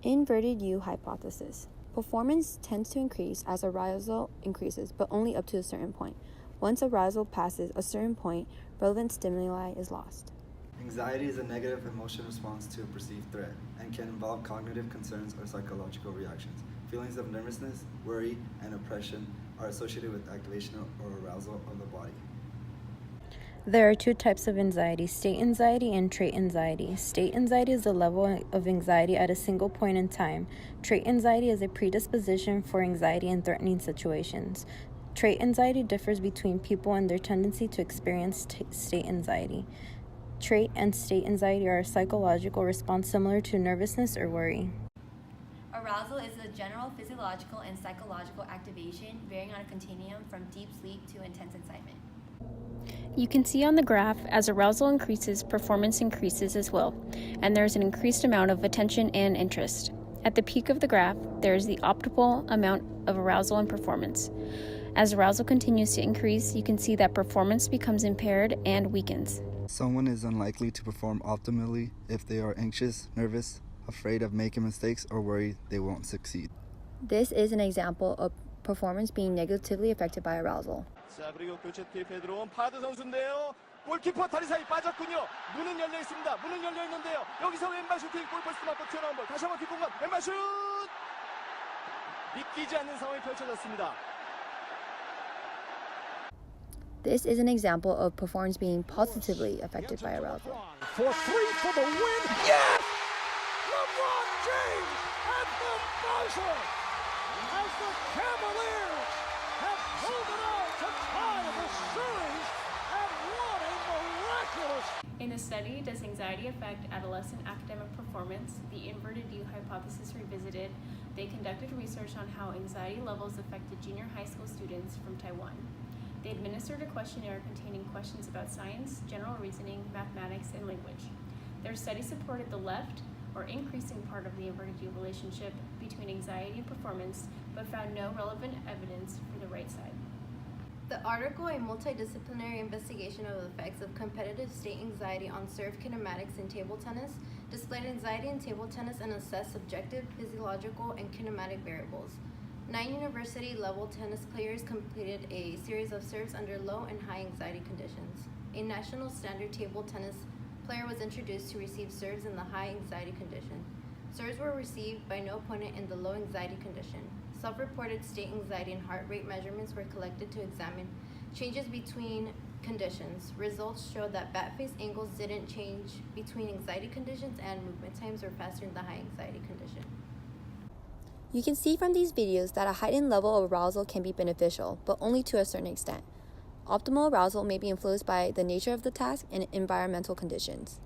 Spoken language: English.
Inverted U hypothesis. Performance tends to increase as arousal increases, but only up to a certain point. Once arousal passes a certain point, relevant stimuli is lost. Anxiety is a negative emotion response to a perceived threat and can involve cognitive concerns or psychological reactions. Feelings of nervousness, worry, and oppression are associated with activation or arousal of the body. There are two types of anxiety, state anxiety and trait anxiety. State anxiety is the level of anxiety at a single point in time. Trait anxiety is a predisposition for anxiety in threatening situations. Trait anxiety differs between people and their tendency to experience state anxiety. Trait and state anxiety are a psychological response similar to nervousness or worry. Arousal is a general physiological and psychological activation varying on a continuum from deep sleep to intense excitement. You can see on the graph, as arousal increases, performance increases as well, and there's an increased amount of attention and interest. At the peak of the graph, there is the optimal amount of arousal and performance. As arousal continues to increase, you can see that performance becomes impaired and weakens. Someone is unlikely to perform optimally if they are anxious, nervous, afraid of making mistakes, or worried they won't succeed. This is an example of performance being negatively affected by arousal. 자, 그리고 교체 투입해 들어온 파드 선수인데요. 골키퍼 다리 사이 빠졌군요. 문은 열려 있습니다. 문은 열려 있는데요. 여기서 왼발 슈팅 골포스트 맞고 튀어나온 볼. 다시 한번 뒷공간 왼발 슛! 믿기지 않는 상황이 펼쳐졌습니다. This is an example of performance being positively affected by arousal. For three for the win. Yes! LeBron James at the buzzer as the Cavaliers have pulled it out to tie the series, and what a miraculous. In the study, Does Anxiety Affect Adolescent Academic Performance? The Inverted U Hypothesis Revisited, they conducted research on how anxiety levels affected junior high school students from Taiwan. They administered a questionnaire containing questions about science, general reasoning, mathematics, and language. Their study supported the left, or increasing part of the inverted U relationship between anxiety and performance, but found no relevant evidence for the right side. The article, A Multidisciplinary Investigation of the Effects of Competitive State Anxiety on Serve Kinematics in Table Tennis, displayed anxiety in table tennis and assessed subjective, physiological, and kinematic variables. 9 university-level tennis players completed a series of serves under low and high anxiety conditions. A national standard table tennis player was introduced to receive serves in the high anxiety condition. Serves were received by no opponent in the low anxiety condition. Self-reported state anxiety and heart rate measurements were collected to examine changes between conditions. Results showed that bat face angles didn't change between anxiety conditions and movement times were faster in the high anxiety condition. You can see from these videos that a heightened level of arousal can be beneficial, but only to a certain extent. Optimal arousal may be influenced by the nature of the task and environmental conditions.